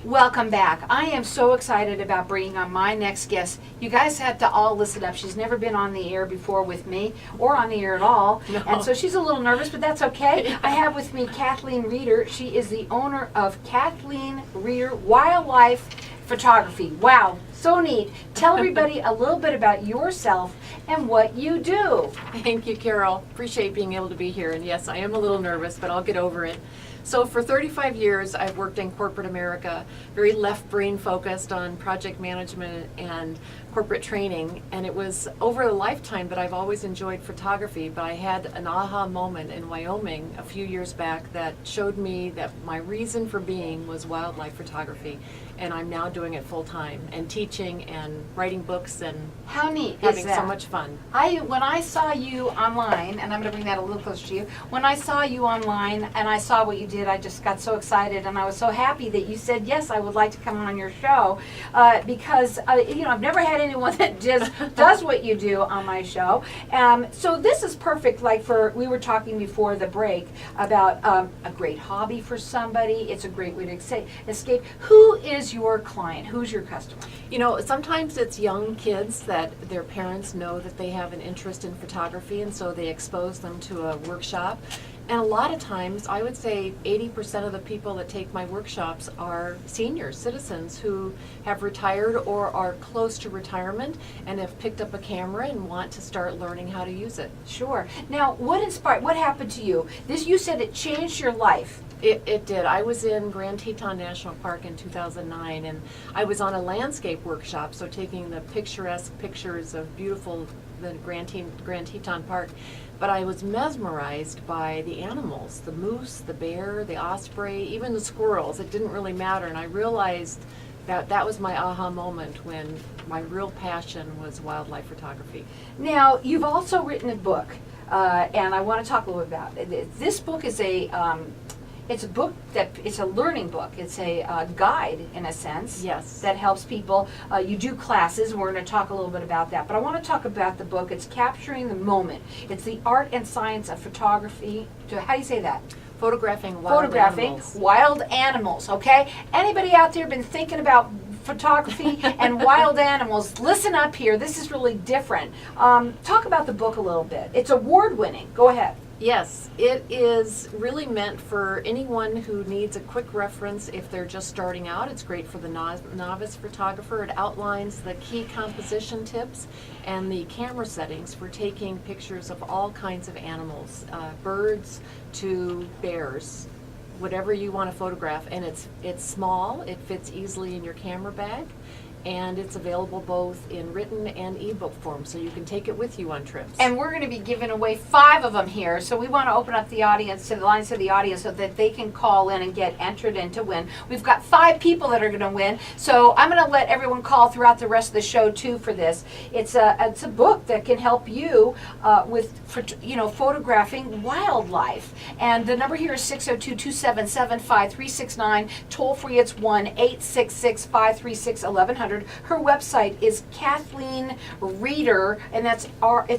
Welcome back. I am so excited about bringing on my next guest. You guys have to all listen up. She's never been on the air before with me or on the air at all. No. And so she's a little nervous, but that's okay. I have with me Kathleen Reeder. She is the owner of Kathleen Reeder Wildlife Photography. Wow, so neat. Tell everybody a little bit about yourself and what you do. Thank you, Carol. Appreciate being able to be here. And yes, I am a little nervous, but I'll get over it. So for 35 years, I've worked in corporate America, very left brain focused on project management and corporate training. And it was over a lifetime that I've always enjoyed photography, but I had an aha moment in Wyoming a few years back that showed me that my reason for being was wildlife photography. And I'm now doing it full time and teaching and writing books and How neat is having that? so much fun. When I saw you online, and I'm going to bring that a little closer to you, when I saw you online and I saw what you did, I just got so excited, and I was so happy that you said, yes, I would like to come on your show, because, I've never had anyone that just does what you do on my show. So this is perfect, we were talking before the break about a great hobby for somebody. It's a great way to escape. Who is your client? Who's your customer? Sometimes it's young kids that their parents know that they have an interest in photography, and so they expose them to a workshop. And a lot of times, I would say 80% of the people that take my workshops are senior citizens who have retired or are close to retirement and have picked up a camera and want to start learning how to use it. Sure. Now, what happened to you? You said it changed your life. It did. I was in Grand Teton National Park in 2009, and I was on a landscape workshop, so taking the picturesque pictures of the Grand Teton Park. But I was mesmerized by the animals, the moose, the bear, the osprey, even the squirrels. It didn't really matter, and I realized that was my aha moment when my real passion was wildlife photography. Now, you've also written a book, and I want to talk a little bit about it. This book is it's a learning book. It's a guide, in a sense. Yes. That helps people. You do classes, and we're going to talk a little bit about that. But I want to talk about the book. It's Capturing the Moment. It's the art and science of photography. How do you say that? Photographing wild animals. Okay? Anybody out there been thinking about photography and wild animals? Listen up here. This is really different. Talk about the book a little bit. It's award-winning. Go ahead. Yes, it is really meant for anyone who needs a quick reference if they're just starting out. It's great for the novice photographer. It outlines the key composition tips and the camera settings for taking pictures of all kinds of animals, birds to bears, whatever you want to photograph. And it's small, it fits easily in your camera bag, and it's available both in written and ebook form, so you can take it with you on trips. And we're going to be giving away 5 of them here, so we want to open up the audience to the lines of the audience so that they can call in and get entered in to win. We've got 5 people that are going to win, so I'm going to let everyone call throughout the rest of the show too for this. It's a book that can help you with photographing wildlife. And the number here is 602-277-5369. Toll free, it's 1-866-536-1100. Her website is Kathleen Reeder, and it's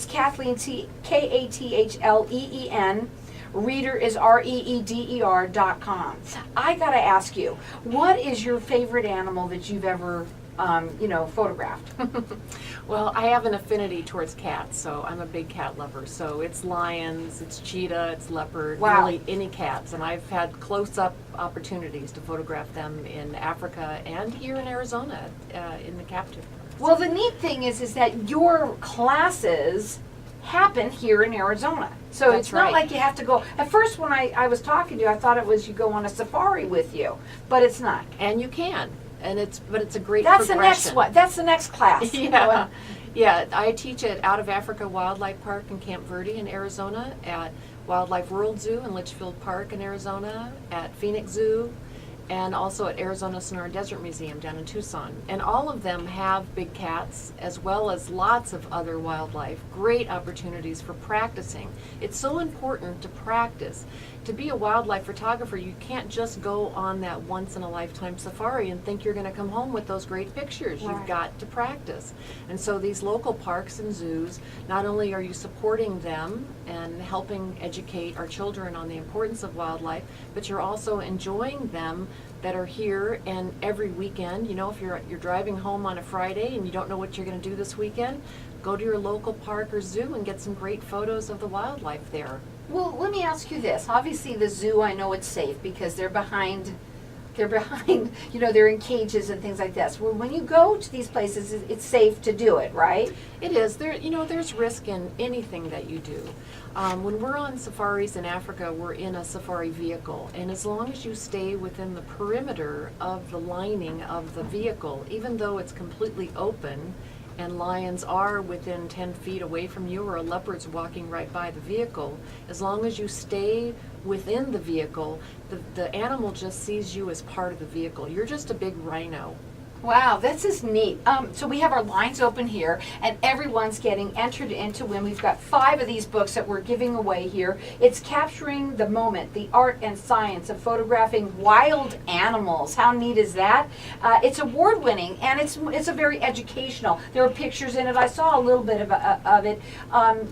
Kathleen, Kathleen. Reeder is REEDER.com. I gotta ask you, what is your favorite animal that you've ever photographed? Well, I have an affinity towards cats, so I'm a big cat lover. So it's lions, it's cheetah, it's leopard, wow. Really any cats. And I've had close-up opportunities to photograph them in Africa and here in Arizona in the captive parks. Well, the neat thing is that your classes happen here in Arizona. So That's it's not right. like you have to go. At first, when I was talking to you, I thought it was you go on a safari with you, but it's not. And you can. But it's a great That's progression. the next one. That's the next class. Yeah. Yeah, I teach at Out of Africa Wildlife Park in Camp Verde in Arizona, at Wildlife World Zoo in Litchfield Park in Arizona, at Phoenix Zoo, and also at Arizona Sonora Desert Museum down in Tucson. And all of them have big cats as well as lots of other wildlife. Great opportunities for practicing. It's so important to practice. To be a wildlife photographer, you can't just go on that once-in-a-lifetime safari and think you're going to come home with those great pictures. Right. You've got to practice. And so these local parks and zoos, not only are you supporting them and helping educate our children on the importance of wildlife, but you're also enjoying them that are here, and every weekend, you know, if you're driving home on a Friday and you don't know what you're going to do this weekend, go to your local park or zoo and get some great photos of the wildlife there. Well, let me ask you this. Obviously, the zoo, I know it's safe because they're behind, you know, they're in cages and things like this. Well, when you go to these places, it's safe to do it, right? It is. There's risk in anything that you do. When we're on safaris in Africa, we're in a safari vehicle, and as long as you stay within the perimeter of the lining of the vehicle, even though it's completely open, and lions are within 10 feet away from you, or a leopard's walking right by the vehicle, as long as you stay within the vehicle, the animal just sees you as part of the vehicle. You're just a big rhino. Wow, this is neat. So we have our lines open here, and everyone's getting entered into win. We've got 5 of these books that we're giving away here. It's Capturing the Moment, the Art and Science of Photographing Wild Animals. How neat is that? It's award-winning, and it's a very educational. There are pictures in it. I saw a little bit of it.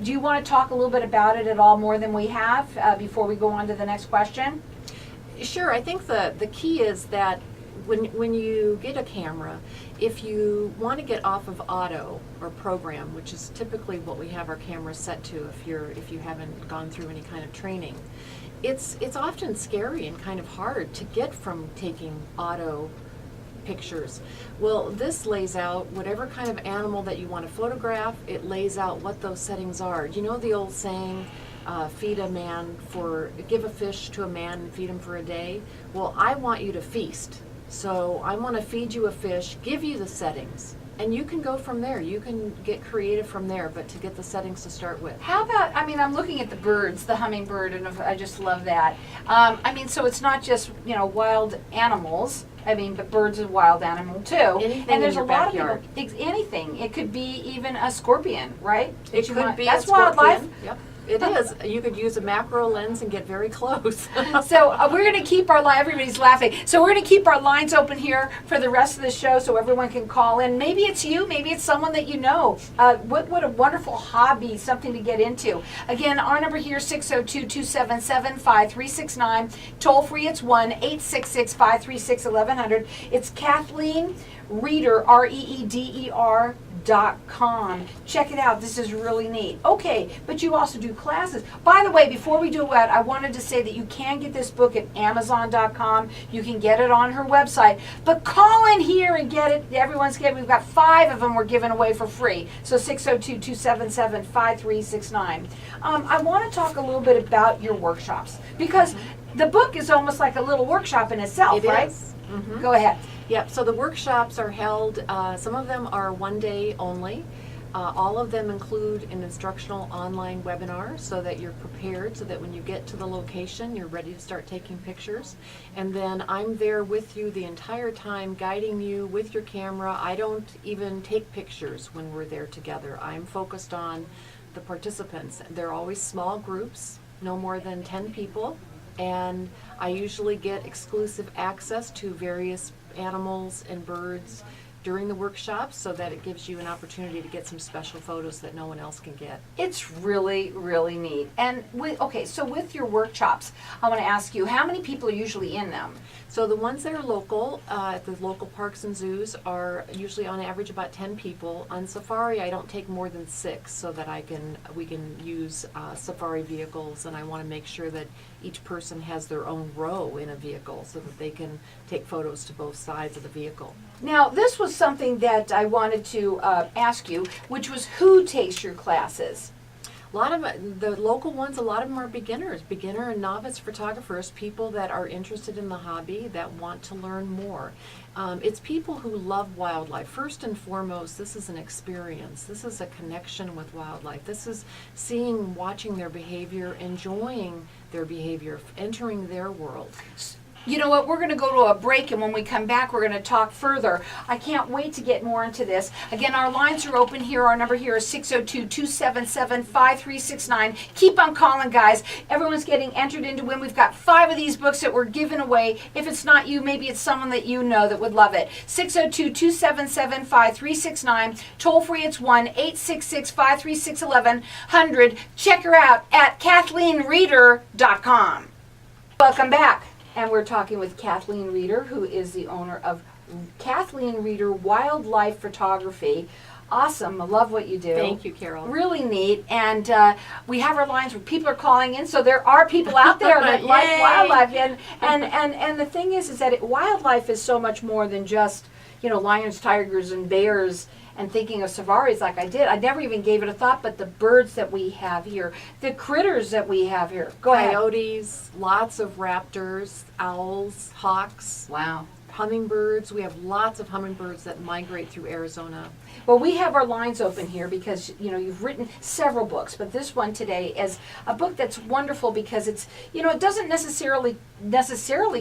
Do you want to talk a little bit about it at all more than we have before we go on to the next question? Sure. I think the key is that when you get a camera, if you want to get off of auto or program, which is typically what we have our cameras set to if you haven't gone through any kind of training, it's often scary and kind of hard to get from taking auto pictures. Well, this lays out whatever kind of animal that you want to photograph. It lays out what those settings are. You know the old saying, give a fish to a man and feed him for a day? Well, I want you to feast. So I want to feed you a fish, give you the settings, and you can go from there. You can get creative from there, but to get the settings to start with. How about, I'm looking at the birds, the hummingbird, and I just love that. So it's not just, wild animals. But birds is a wild animal too. Anything and there's in your a lot backyard. of people, anything. It could be even a scorpion, right? It could be that's a scorpion. wildlife. Yep. It is. You could use a macro lens and get very close. So we're going to keep our everybody's laughing. So we're going to keep our lines open here for the rest of the show so everyone can call in. Maybe it's you, maybe it's someone that you know. What a wonderful hobby, something to get into. Again, our number here, 602-277-5369. Toll free, it's 1-866-536-1100. It's Kathleen Reeder, REEDER.com. Check it out. This is really neat. Okay, but you also do classes. By the way, before we do that, I wanted to say that you can get this book at Amazon.com. You can get it on her website. But call in here and get it. We've got 5 of them we're giving away for free. So 602-277-5369. I want to talk a little bit about your workshops because the book is almost like a little workshop in itself, right? It is. Mm-hmm. Go ahead. Yep, so the workshops are held, some of them are one day only. All of them include an instructional online webinar so that you're prepared, so that when you get to the location, you're ready to start taking pictures. And then I'm there with you the entire time, guiding you with your camera. I don't even take pictures when we're there together. I'm focused on the participants. They're always small groups, no more than 10 people. And I usually get exclusive access to various animals and birds during the workshops so that it gives you an opportunity to get some special photos that no one else can get. It's really, really neat. And so with your workshops, I want to ask you, how many people are usually in them? So the ones that are local, at the local parks and zoos, are usually on average about 10 people. On safari, I don't take more than 6 so that we can use safari vehicles, and I want to make sure that each person has their own row in a vehicle so that they can take photos to both sides of the vehicle. Now, this was something that I wanted to ask you, which was who takes your classes? A lot of the local ones, a lot of them are beginners, beginner and novice photographers, people that are interested in the hobby, that want to learn more. It's people who love wildlife. First and foremost, this is an experience. This is a connection with wildlife. This is watching their behavior, enjoying their behavior, entering their world. You know what, we're going to go to a break, and when we come back, we're going to talk further. I can't wait to get more into this. Again, our lines are open here. Our number here is 602-277-5369. Keep on calling, guys. Everyone's getting entered into win. We've got 5 of these books that we're giving away. If it's not you, maybe it's someone that you know that would love it. 602-277-5369. Toll free, it's 1-866-536-1100. Check her out at KathleenReeder.com. Welcome back. And we're talking with Kathleen Reeder, who is the owner of Kathleen Reeder Wildlife Photography. Awesome. I love what you do. Thank you, Carol. Really neat. And we have our lines where people are calling in, so there are people out there that like wildlife. And the thing is that wildlife is so much more than just, lions, tigers, and bears, and thinking of safaris like I did. I never even gave it a thought, but the birds that we have here, the critters that we have here. Go ahead. Coyotes, lots of raptors, owls, hawks. Wow. Hummingbirds. We have lots of hummingbirds that migrate through Arizona. Well, we have our lines open here because, you've written several books, but this one today is a book that's wonderful because it's, it doesn't necessarily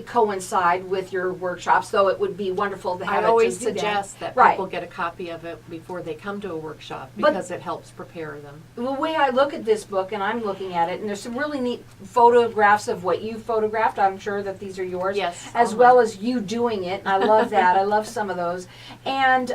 coincide with your workshops, though it would be wonderful to have I it always to do suggest that Right. people get a copy of it before they come to a workshop But- because it helps prepare them. The way I look at this book, and I'm looking at it, and there's some really neat photographs of what you photographed. I'm sure that these are yours. Yes, As all well mine. as you doing it. And I love that. I love some of those. And,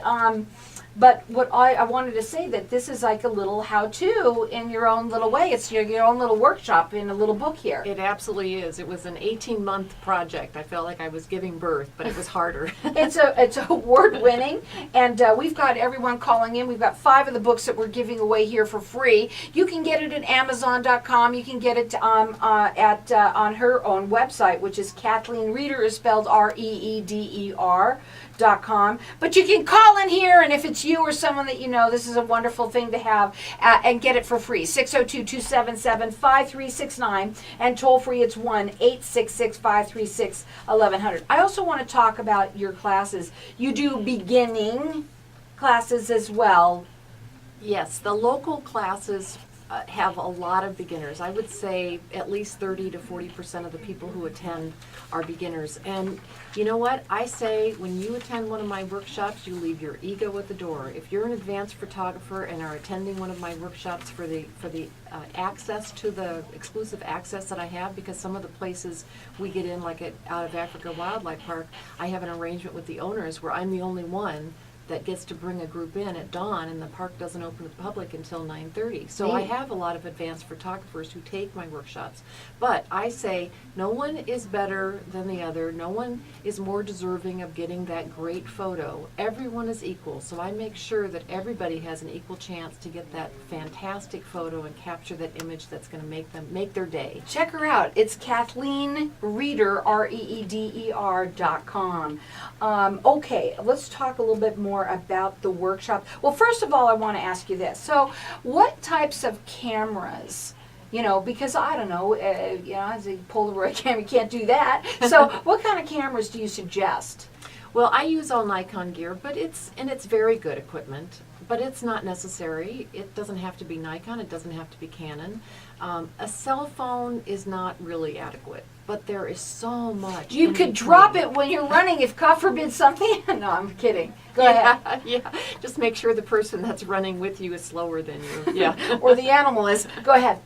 but what I wanted to say that this is like a little how-to in your own little way. It's your own little workshop in a little book here. It absolutely is. It was an 18-month project. I felt like I was giving birth, but it was harder. It's award-winning, and we've got everyone calling in. We've got 5 of the books that we're giving away here for free. You can get it at Amazon.com. You can get it on her own website, which is Kathleen Reeder, is spelled REEDER.com. But you can call in here, and if it's you or someone that you know, this is a wonderful thing to have, and get it for free. 602-277-5369, and toll free it's 1-866-536-1100. I also want to talk about your classes. You do beginning classes as well. Yes, the local classes have a lot of beginners. I would say at least 30 to 40% of the people who attend are beginners. And you know what? I say when you attend one of my workshops, you leave your ego at the door. If you're an advanced photographer and are attending one of my workshops for the access to the exclusive access that I have, because some of the places we get in, like at Out of Africa Wildlife Park, I have an arrangement with the owners where I'm the only one that gets to bring a group in at dawn, and the park doesn't open to the public until 9:30. So I have a lot of advanced photographers who take my workshops. But I say no one is better than the other. No one is more deserving of getting that great photo. Everyone is equal. So I make sure that everybody has an equal chance to get that fantastic photo and capture that image that's going to make their day. Check her out. It's Kathleen Reeder, REEDER.com. Okay, let's talk a little bit more about the workshop. Well, first of all, I want to ask you this. So, what types of cameras? Because I don't know, as a Polaroid camera, you can't do that. So, what kind of cameras do you suggest? Well, I use all Nikon gear, but it's very good equipment. But it's not necessary. It doesn't have to be Nikon. It doesn't have to be Canon. A cell phone is not really adequate. But there is so much. You could drop it when you're running if, God forbid, something. No, I'm kidding. Go ahead. Yeah. Just make sure the person that's running with you is slower than you. Yeah. Or the animal is. Go ahead.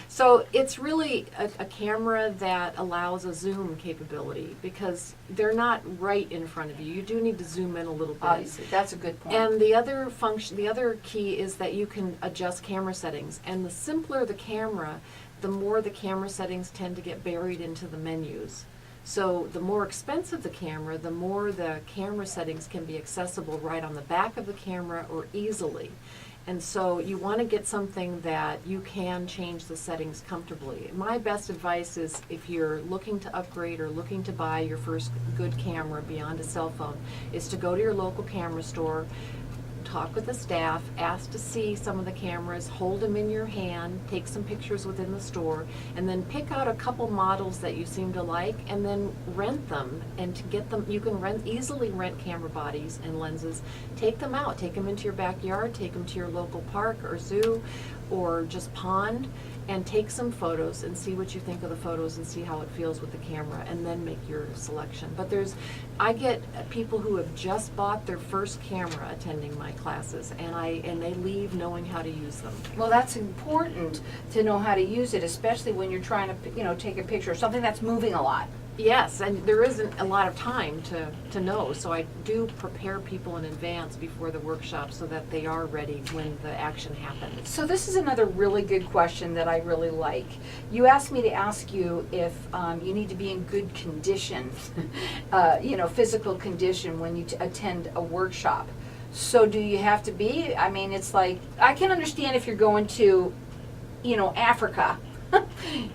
So it's really a camera that allows a zoom capability because they're not right in front of you. You do need to zoom in a little bit. Obviously, that's a good point. And the other key is that you can adjust camera settings. And the simpler the camera, the more the camera settings tend to get buried into the menus. So the more expensive the camera, the more the camera settings can be accessible right on the back of the camera or easily. And so you want to get something that you can change the settings comfortably. My best advice is if you're looking to upgrade or looking to buy your first good camera beyond a cell phone, is to go to your local camera store, talk with the staff, ask to see some of the cameras, hold them in your hand, take some pictures within the store, and then pick out a couple models that you seem to like, and then rent them. And to get them, you can easily rent camera bodies and lenses. Take them out, take them into your backyard, take them to your local park or zoo or just pond, and take some photos and see what you think of the photos and see how it feels with the camera, and then make your selection. But I get people who have just bought their first camera attending my classes, and they leave knowing how to use them. Well, that's important to know how to use it, especially when you're trying to, take a picture of something that's moving a lot. Yes, and there isn't a lot of time to know, so I do prepare people in advance before the workshop so that they are ready when the action happens. So this is another really good question that I really like. You asked me to ask you if you need to be in good condition, physical condition when you attend a workshop. So do you have to be? I mean, it's like, I can understand if you're going to, Africa.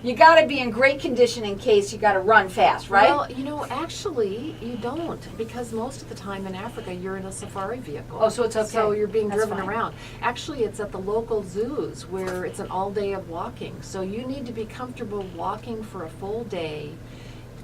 You got to be in great condition in case you got to run fast, right? Well, actually, you don't, because most of the time in Africa, you're in a safari vehicle. Oh, so it's okay. So you're being That's driven fine. around. Actually, it's at the local zoos where it's an all day of walking. So you need to be comfortable walking for a full day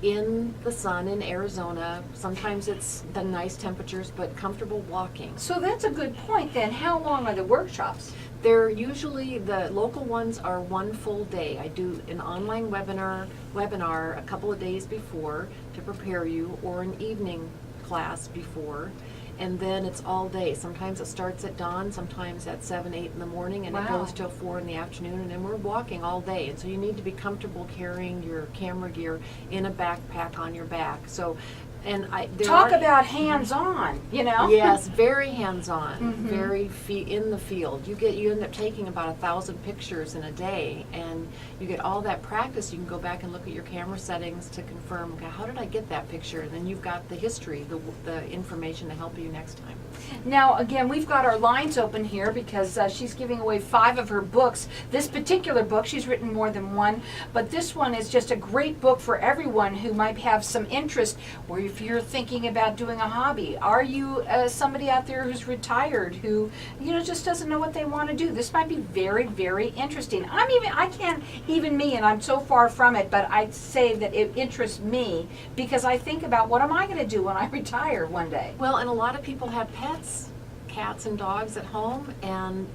in the sun in Arizona. Sometimes it's the nice temperatures, but comfortable walking. So that's a good point then. How long are the workshops? They're usually, the local ones are one full day. I do an online webinar a couple of days before to prepare you, or an evening class before, and then it's all day. Sometimes it starts at dawn, sometimes at 7, 8 in the morning, and it Wow. goes till 4 in the afternoon, and then we're walking all day. And so you need to be comfortable carrying your camera gear in a backpack on your back. So, Talk about hands-on, Yes, very hands-on, Mhm. very in the field. You end up taking about 1,000 pictures in a day, and you get all that practice. You can go back and look at your camera settings to confirm, okay, how did I get that picture? And then you've got the history, the information to help you next time. Now, again, we've got our lines open here because she's giving away 5 of her books. This particular book, she's written more than one, but this one is just a great book for everyone who might have some interest, or if you're thinking about doing a hobby. Are you somebody out there who's retired who, just doesn't know what they want to do? This might be very, very interesting. I can't even me, and I'm so far from it, but I'd say that it interests me because I think about what am I going to do when I retire one day? Well, and a lot of people have pets, cats and dogs at home,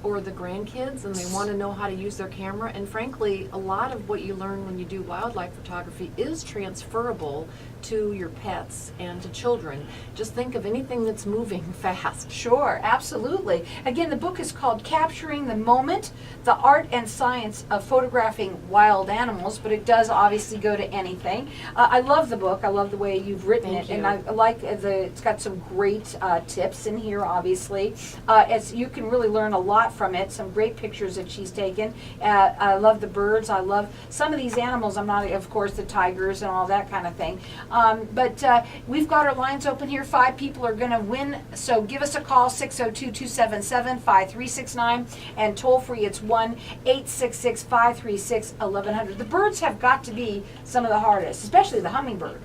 or the grandkids, and they want to know how to use their camera. And frankly, a lot of what you learn when you do wildlife photography is transferable to your pets and to children. Just think of anything that's moving fast. Sure, absolutely. Again, the book is called Capturing the Moment, The Art and Science of Photographing Wild Animals, but it does obviously go to anything. I love the book. I love the way you've written Thank it. And you. I like it's got some great tips in here, obviously. As you can really learn a lot from it, some great pictures that she's taken. I love the birds. I love some of these animals. I'm not, of course, the tigers and all that kind of thing. But we've got our lines open here. 5 people are going to win. So give us a call, 602-277-5369. And toll free, it's 1-866-536-1100. The birds have got to be some of the hardest, especially the hummingbird.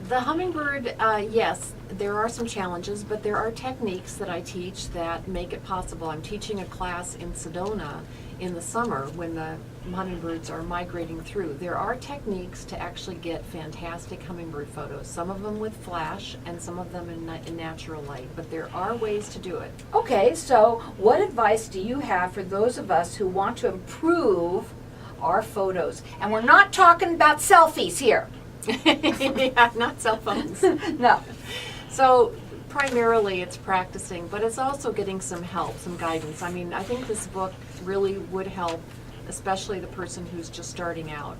The hummingbird, yes, there are some challenges, but there are techniques that I teach that make it possible. I'm teaching a class in Sedona in the summer when the hummingbirds are migrating through. There are techniques to actually get fantastic hummingbird photos, some of them with flash and some of them in natural light, but there are ways to do it. Okay, so what advice do you have for those of us who want to improve our photos? And we're not talking about selfies here. Yeah, not cell phones. No. So primarily it's practicing, but it's also getting some help, some guidance. I mean, I think this book really would help, especially the person who's just starting out,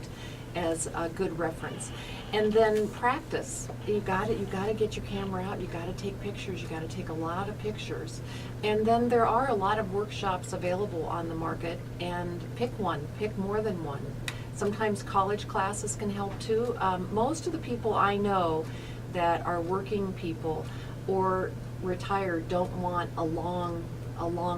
as a good reference. And then practice. You got to get your camera out. You got to take pictures. You got to take a lot of pictures. And then there are a lot of workshops available on the market, and pick one, pick more than one. Sometimes college classes can help too. Most of the people I know that are working people or retired don't want a long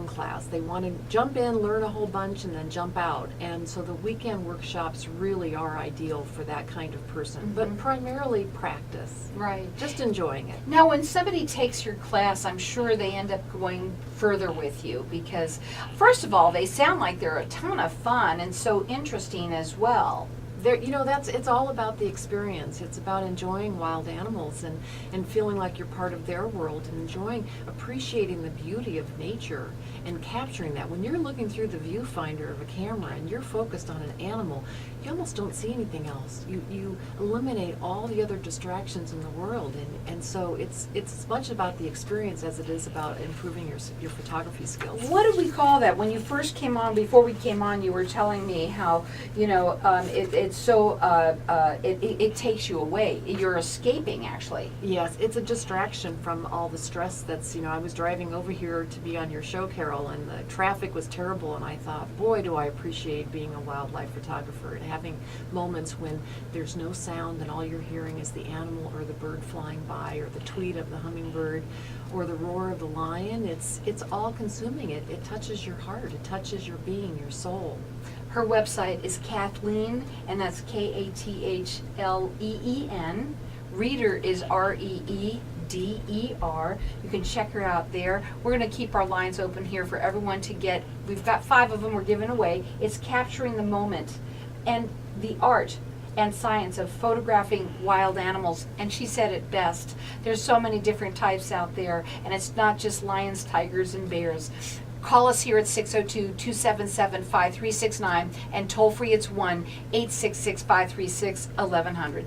class. They want to jump in, learn a whole bunch, and then jump out. And so the weekend workshops really are ideal for that kind of person. But primarily practice. Right. Just enjoying it. Now, when somebody takes your class, I'm sure they end up going further with you because, first of all, they sound like they're a ton of fun and so interesting as well. It's all about the experience. It's about enjoying wild animals and feeling like you're part of their world and appreciating the beauty of nature and capturing that. When you're looking through the viewfinder of a camera and you're focused on an animal, you almost don't see anything else. You eliminate all the other distractions in the world, and so it's as much about the experience as it is about improving your photography skills. What did we call that? When you first came on, before we came on, you were telling me how, it's so, it takes you away. You're escaping, actually. Yes, it's a distraction from all the stress that's, I was driving over here to be on your show, Carol, and the traffic was terrible, and I thought, boy, do I appreciate being a wildlife photographer and having moments when there's no sound and all you're hearing is the animal or the bird flying by or the tweet of the hummingbird or the roar of the lion. It's all consuming. It touches your heart. It touches your being, your soul. Her website is Kathleen, and that's Kathleen. Reader is REEDER. You can check her out there. We're going to keep our lines open here for everyone to get. We've got 5 of them we're giving away. It's capturing the moment and the art and science of photographing wild animals. And she said it best. There's so many different types out there, and it's not just lions, tigers, and bears. Call us here at 602-277-5369, and toll free it's 1-866-536-1100.